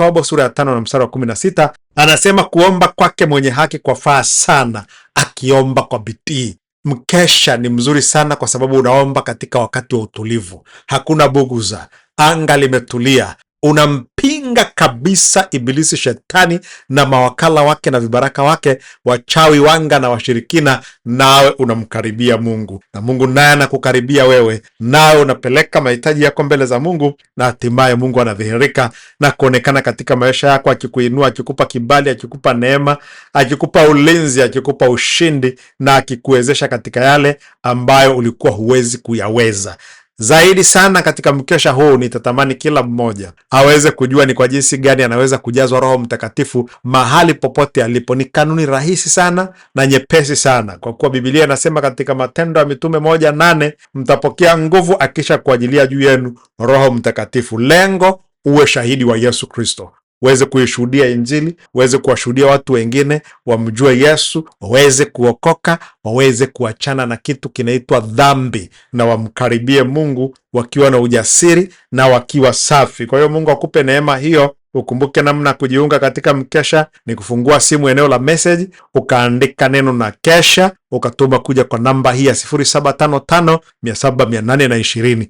Yakobo sura ya 5 na mstari wa 16, anasema kuomba kwake mwenye haki kwafaa sana, akiomba kwa bidii. Mkesha ni mzuri sana kwa sababu unaomba katika wakati wa utulivu, hakuna buguza, anga limetulia, unampinga kabisa ibilisi shetani na mawakala wake na vibaraka wake, wachawi, wanga na washirikina, nawe unamkaribia Mungu na Mungu naye anakukaribia wewe, nawe unapeleka mahitaji yako mbele za Mungu, na hatimaye Mungu anadhihirika na kuonekana katika maisha yako, akikuinua, akikupa kibali, akikupa neema, akikupa ulinzi, akikupa ushindi, na akikuwezesha katika yale ambayo ulikuwa huwezi kuyaweza. Zaidi sana katika mkesha huu nitatamani kila mmoja aweze kujua ni kwa jinsi gani anaweza kujazwa Roho Mtakatifu mahali popote alipo. Ni kanuni rahisi sana na nyepesi sana, kwa kuwa Biblia inasema katika Matendo ya Mitume 1:8, mtapokea nguvu akisha kuajilia juu yenu Roho Mtakatifu. Lengo uwe shahidi wa Yesu Kristo, uweze kuishuhudia Injili, uweze kuwashuhudia watu wengine wamjue Yesu, waweze kuokoka, waweze kuachana na kitu kinaitwa dhambi, na wamkaribie Mungu wakiwa na ujasiri na wakiwa safi. Kwa hiyo Mungu akupe neema hiyo. Ukumbuke namna kujiunga katika mkesha ni kufungua simu eneo la message, ukaandika neno na kesha, ukatuma kuja kwa namba hii ya 0755 700 820.